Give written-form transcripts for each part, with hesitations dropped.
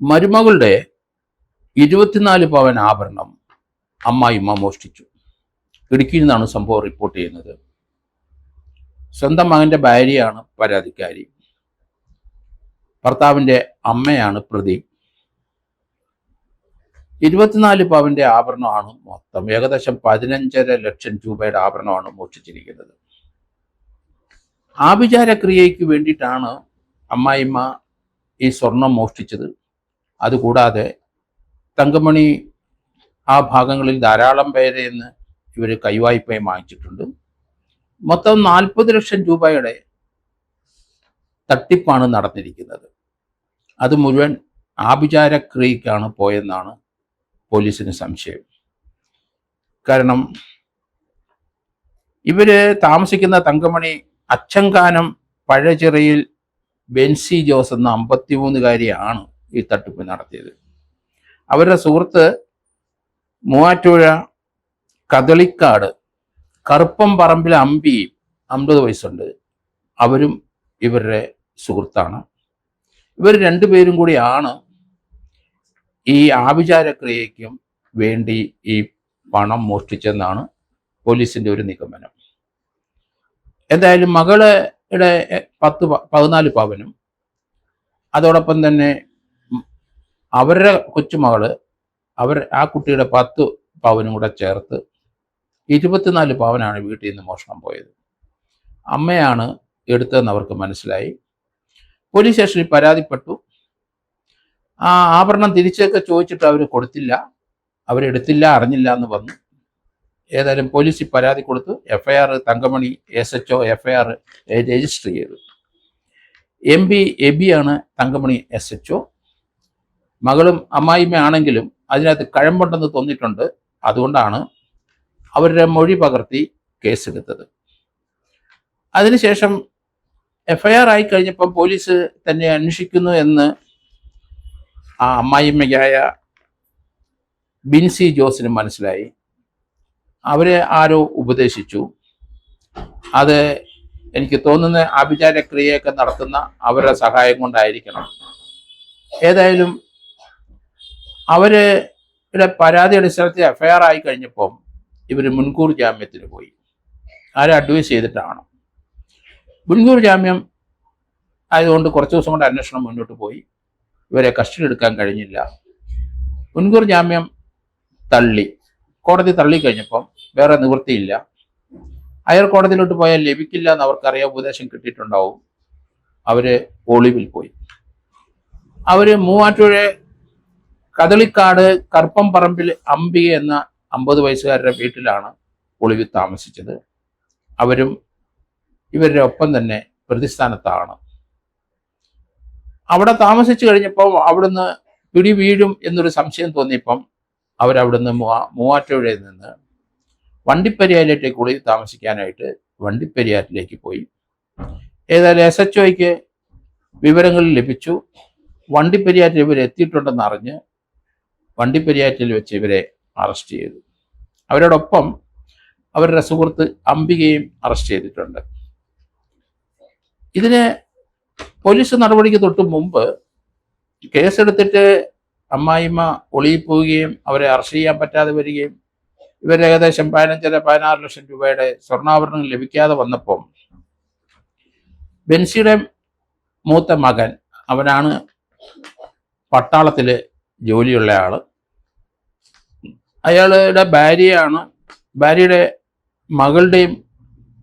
മരുമകളുടെ 24 പവൻ ആഭരണം അമ്മായിമ്മ മോഷ്ടിച്ചു. ഇടുക്കിയിൽ നിന്നാണ് സംഭവം റിപ്പോർട്ട് ചെയ്യുന്നത്. സ്വന്തം മകന്റെ ഭാര്യയാണ് പരാതിക്കാരി. ഭർത്താവിന്റെ അമ്മയാണ് പ്രതി. 24 പവന്റെ ആഭരണമാണ് മൊത്തം. ഏകദേശം 15.5 ലക്ഷം രൂപയുടെ ആഭരണമാണ് മോഷ്ടിച്ചിരിക്കുന്നത്. ആഭിചാരക്രിയയ്ക്ക് വേണ്ടിയിട്ടാണ് അമ്മായിമ്മ ഈ സ്വർണം മോഷ്ടിച്ചത്. അതുകൂടാതെ തങ്കമണി ആ ഭാഗങ്ങളിൽ ധാരാളം പേരെ നിന്ന് ഇവർ കൈവായ്പയും വാങ്ങിച്ചിട്ടുണ്ട്. മൊത്തം 40 ലക്ഷം രൂപയുടെ തട്ടിപ്പാണ് നടന്നിരിക്കുന്നത്. അത് മുഴുവൻ ആഭിചാരക്രിയക്കാണ് പോയെന്നാണ് പോലീസിന് സംശയം. കാരണം ഇവര് താമസിക്കുന്ന തങ്കമണി അച്ചങ്കാനം പഴചിറയിൽ ബെൻസി ജോസ് എന്ന 53-കാരിയാണ് ഈ തട്ടിപ്പ് നടത്തിയത്. അവരുടെ സുഹൃത്ത് മൂവാറ്റുപുഴ കദളിക്കാട് കറുപ്പം പറമ്പിൽ അമ്പി 50 വയസ്സുണ്ട്. അവരും ഇവരുടെ സുഹൃത്താണ്. ഇവർ രണ്ടുപേരും കൂടിയാണ് ഈ ആഭിചാരക്രിയയ്ക്കും വേണ്ടി ഈ പണം മോഷ്ടിച്ചെന്നാണ് പോലീസിന്റെ ഒരു നിഗമനം. എന്തായാലും മകളുടെ 14 പവനും അതോടൊപ്പം തന്നെ അവരുടെ കൊച്ചുമകള് ആ കുട്ടിയുടെ 10 പവനും കൂടെ ചേർത്ത് 24 പവനാണ് വീട്ടിൽ നിന്ന് മോഷണം പോയത്. അമ്മയാണ് എടുത്തതെന്ന് അവർക്ക് മനസ്സിലായി. പോലീസ് സ്റ്റേഷനിൽ പരാതിപ്പെട്ടു. ആ ആഭരണം തിരിച്ചൊക്കെ ചോദിച്ചിട്ട് അവർ കൊടുത്തില്ല, അവരെടുത്തില്ല, അറിഞ്ഞില്ല എന്ന് വന്നു. ഏതായാലും പോലീസിൽ പരാതി കൊടുത്തു. FIR Thankamani SHO FIR register ചെയ്തു. MB എബിയാണ് തങ്കമണി SHO. മകളും അമ്മായിമ്മയാണെങ്കിലും അതിനകത്ത് കഴമ്പുണ്ടെന്ന് തോന്നിയിട്ടുണ്ട്. അതുകൊണ്ടാണ് അവരുടെ മൊഴി പകർത്തി കേസെടുത്തത്. അതിനുശേഷം FIR ആയി കഴിഞ്ഞപ്പം പോലീസ് തന്നെ അന്വേഷിക്കുന്നു എന്ന് ആ അമ്മായിമ്മയായ ബിൻസി ജോസിന് മനസ്സിലായി. അവരെ ആരോ ഉപദേശിച്ചു. അത് എനിക്ക് തോന്നുന്ന ആഭിചാരക്രിയയൊക്കെ നടത്തുന്ന അവരുടെ സഹായം കൊണ്ടായിരിക്കണം. ഏതായാലും അവരുടെ പരാതി അടിസ്ഥാനത്തിൽ FIR ആയി കഴിഞ്ഞപ്പം ഇവർ മുൻകൂർ ജാമ്യത്തിന് പോയി. ആരെ അഡ്വൈസ് ചെയ്തിട്ടാണ്. മുൻകൂർ ജാമ്യം ആയതുകൊണ്ട് കുറച്ച് ദിവസം കൊണ്ട് അന്വേഷണം മുന്നോട്ട് പോയി. ഇവരെ കസ്റ്റഡി എടുക്കാൻ കഴിഞ്ഞില്ല. മുൻകൂർ ജാമ്യം തള്ളി. കോടതി തള്ളിക്കഴിഞ്ഞപ്പം വേറെ നിവൃത്തിയില്ല. ഹയർ കോടതിയിലോട്ട് പോയാൽ ലഭിക്കില്ല എന്ന് അവർക്കറിയാം. ഉപദേശം കിട്ടിയിട്ടുണ്ടാവും. അവര് ഒളിവിൽ പോയി. അവര് മൂവാറ്റുപുഴ കദളിക്കാട് കറുപ്പം പറമ്പിൽ അംബിക എന്ന 50 വയസ്സുകാരുടെ വീട്ടിലാണ് ഒളിവിൽ താമസിച്ചത്. അവരും ഇവരുടെ ഒപ്പം തന്നെ പ്രതിസ്ഥാനത്താണ്. അവിടെ താമസിച്ചു കഴിഞ്ഞപ്പോൾ അവിടുന്ന് പിടി വീഴും എന്നൊരു സംശയം തോന്നിയപ്പം അവരവിടുന്ന് മൂവാറ്റുപുഴയിൽ നിന്ന് വണ്ടിപ്പെരിയാറിലേക്ക് ഒളിവിൽ താമസിക്കാനായിട്ട് വണ്ടിപ്പെരിയാറിലേക്ക് പോയി. ഏതായാലും SHOയ്ക്ക് വിവരങ്ങൾ ലഭിച്ചു. വണ്ടിപ്പെരിയാറ്റിൽ ഇവർ എത്തിയിട്ടുണ്ടെന്ന് അറിഞ്ഞ് വണ്ടിപ്പെരിയാറ്റിൽ വെച്ച് ഇവരെ അറസ്റ്റ് ചെയ്തു. അവരോടൊപ്പം അവരുടെ സുഹൃത്ത് അംബികയും അറസ്റ്റ് ചെയ്തിട്ടുണ്ട്. ഇതിന് പോലീസ് നടപടിക്ക് തൊട്ട് മുമ്പ് കേസെടുത്തിട്ട് അമ്മായിമ്മ ഒളിയിൽ പോവുകയും അവരെ അറസ്റ്റ് ചെയ്യാൻ പറ്റാതെ വരികയും ഇവർ ഏകദേശം 15-16 ലക്ഷം രൂപയുടെ സ്വർണ്ണാഭരണങ്ങൾ ലഭിക്കാതെ വന്നപ്പോൾ ബെൻസിയുടെ മൂത്ത മകൻ, അവനാണ് പട്ടാളത്തിൽ ജോലിയുള്ള ആള്, അയാളുടെ ഭാര്യയുടെ മകളുടെയും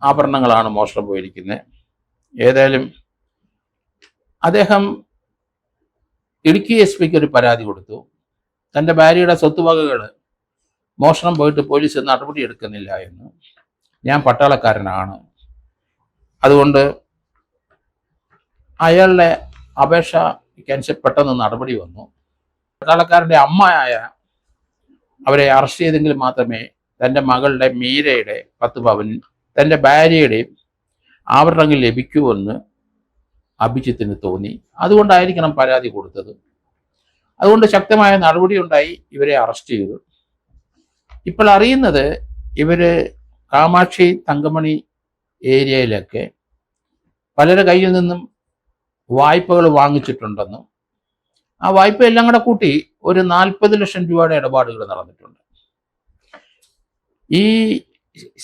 ആഭരണങ്ങളാണ് മോഷണം പോയിരിക്കുന്നത്. ഏതായാലും അദ്ദേഹം ഇടുക്കി SPക്ക് ഒരു പരാതി കൊടുത്തു. തൻ്റെ ഭാര്യയുടെ സ്വത്തുവകകൾ മോഷണം പോയിട്ട് പോലീസ് നടപടി എടുക്കുന്നില്ല എന്ന്. ഞാൻ പട്ടാളക്കാരനാണ്, അതുകൊണ്ട് അയാളുടെ അപേക്ഷ ക്യാൻസൽ പെട്ടെന്ന് നടപടി വന്നു. പട്ടാളക്കാരൻ്റെ അമ്മയായ അവരെ അറസ്റ്റ് ചെയ്തെങ്കിൽ മാത്രമേ തൻ്റെ മകളുടെ മീരയുടെ 10 പവൻ തൻ്റെ ഭാര്യയുടെയും ആഭരണങ്ങൾ ലഭിക്കുമെന്ന് അഭിജിത്തിന് തോന്നി. അതുകൊണ്ടായിരിക്കണം പരാതി കൊടുത്തത്. അതുകൊണ്ട് ശക്തമായ നടപടി ഉണ്ടായി. ഇവരെ അറസ്റ്റ് ചെയ്തു. ഇപ്പോൾ അറിയുന്നത് ഇവര് കാമാക്ഷി തങ്കമണി ഏരിയയിലൊക്കെ പലരുടെ കയ്യിൽ നിന്നും വായ്പകൾ വാങ്ങിച്ചിട്ടുണ്ടെന്നും ആ വായ്പ എല്ലാം കൂടെ കൂട്ടി ഒരു 40 ലക്ഷം രൂപയുടെ ഇടപാടുകൾ നടന്നിട്ടുണ്ട്. ഈ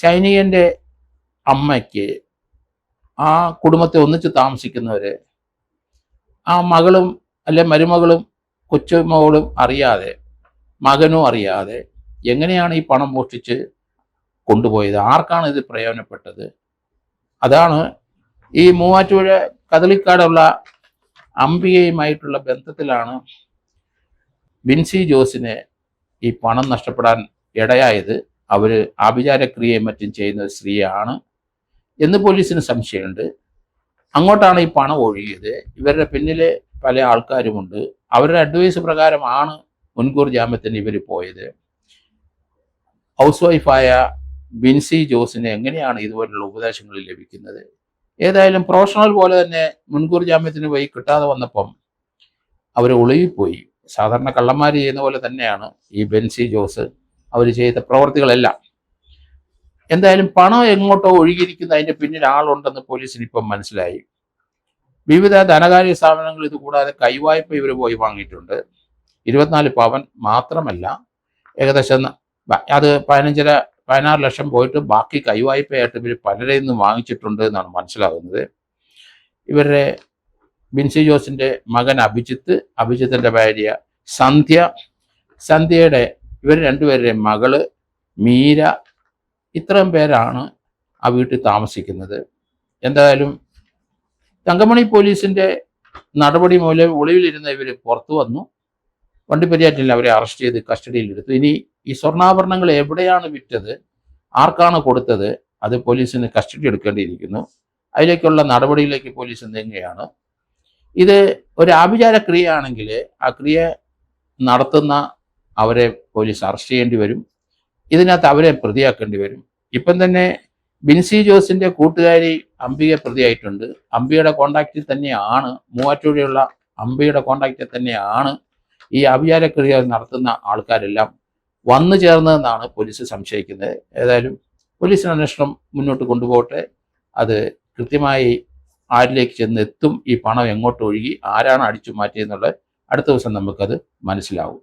സൈനികന്റെ അമ്മയ്ക്ക്, ആ കുടുംബത്തെ ഒന്നിച്ച് താമസിക്കുന്നവര്, ആ മകളും അല്ലെ മരുമകളും കൊച്ചുമകളും അറിയാതെ, മകനും അറിയാതെ എങ്ങനെയാണ് ഈ പണം മോഷ്ടിച്ച് കൊണ്ടുപോയത്, ആർക്കാണ് ഇത് പ്രയോജനപ്പെട്ടത്? അതാണ് ഈ മൂവാറ്റുപുഴ കദളിക്കാടുള്ള അംബികയുമായിട്ടുള്ള ബന്ധത്തിലാണ് ബിൻസി ജോസിന് ഈ പണം നഷ്ടപ്പെടാൻ ഇടയായത്. അവര് ആഭിചാരക്രിയയും മറ്റും ചെയ്യുന്ന സ്ത്രീയാണ് എന്ന് പോലീസിന് സംശയമുണ്ട്. അങ്ങോട്ടാണ് ഈ പണം ഒഴുകിയത്. ഇവരുടെ പിന്നിലെ പല ആൾക്കാരുമുണ്ട്. അവരുടെ അഡ്വൈസ് പ്രകാരമാണ് മുൻകൂർ ജാമ്യത്തിന് ഇവർ പോയത്. ഹൗസ് വൈഫായ ബിൻസി ജോസിന് എങ്ങനെയാണ് ഇതുപോലുള്ള ഉപദേശങ്ങൾ ലഭിക്കുന്നത്? ഏതായാലും പ്രൊഫഷണൽ പോലെ തന്നെ മുൻകൂർ ജാമ്യത്തിന് പോയി കിട്ടാതെ വന്നപ്പം അവർ ഒളിവിപ്പോയി. സാധാരണ കള്ളന്മാർ ചെയ്യുന്ന പോലെ തന്നെയാണ് ഈ ബിൻസി ജോസ് അവർ ചെയ്ത പ്രവർത്തികളെല്ലാം. എന്തായാലും പണം എങ്ങോട്ടോ ഒഴുകിയിരിക്കുന്ന അതിന്റെ പിന്നിൽ ആളുണ്ടെന്ന് പോലീസിന് ഇപ്പം മനസ്സിലായി. വിവിധ ധനകാര്യ സ്ഥാപനങ്ങൾ ഇത് കൂടാതെ കൈവായ്പ ഇവർ പോയി വാങ്ങിയിട്ടുണ്ട്. 24 പവൻ മാത്രമല്ല, ഏകദേശം അത് 16 ലക്ഷം പോയിട്ട് ബാക്കി കൈവായ്പയായിട്ട് ഇവർ പലരിൽ നിന്ന് വാങ്ങിച്ചിട്ടുണ്ട് എന്നാണ് മനസ്സിലാകുന്നത്. ഇവരുടെ ബിൻസി ജോസിന്റെ മകൻ അഭിജിത്തിന്റെ ഭാര്യ സന്ധ്യയുടെ ഇവർ രണ്ടുപേരുടെയും മകള് മീര, ഇത്രയും പേരാണ് ആ വീട്ടിൽ താമസിക്കുന്നത്. എന്തായാലും തങ്കമണി പോലീസിന്റെ നടപടി മൂലം ഒളിവിലിരുന്ന ഇവർ പുറത്തു വന്നു. വണ്ടിപ്പെരിയാറ്റിൽ അവരെ അറസ്റ്റ് ചെയ്ത് കസ്റ്റഡിയിലെടുത്തു. ഇനി ഈ സ്വർണ്ണാഭരണങ്ങൾ എവിടെയാണ് വിറ്റത്, ആർക്കാണ് കൊടുത്തത്, അത് പോലീസിന് കസ്റ്റഡി എടുക്കേണ്ടിയിരിക്കുന്നു. അതിലേക്കുള്ള നടപടിയിലേക്ക് പോലീസ് നീങ്ങുകയാണ്. ഇത് ഒരു ആഭിചാര ക്രിയ ആണെങ്കിൽ ആ ക്രിയ നടത്തുന്ന അവരെ പോലീസ് അറസ്റ്റ് ചെയ്യേണ്ടി വരും. ഇതിനകത്ത് അവരെ പ്രതിയാക്കേണ്ടി വരും. ഇപ്പം തന്നെ ബിൻസി ജോസിന്റെ കൂട്ടുകാരി അംബിക പ്രതിയായിട്ടുണ്ട്. അംബികയുടെ കോണ്ടാക്റ്റിൽ തന്നെയാണ്, മൂവാറ്റുപുഴയുള്ള അംബികയുടെ കോണ്ടാക്റ്റിൽ തന്നെയാണ് ഈ ആഭിചാരക്രിയ നടത്തുന്ന ആൾക്കാരെല്ലാം വന്നു ചേർന്നതെന്നാണ് പോലീസ് സംശയിക്കുന്നത്. ഏതായാലും പോലീസിന് അന്വേഷണം മുന്നോട്ട് കൊണ്ടുപോകട്ടെ. അത് കൃത്യമായി ആരിലേക്ക് ചെന്നെത്തും, ഈ പണം എങ്ങോട്ട് ഒഴുകി, ആരാണ് അടിച്ചു മാറ്റിയെന്നുള്ളത് അടുത്ത ദിവസം നമുക്കത് മനസ്സിലാവും.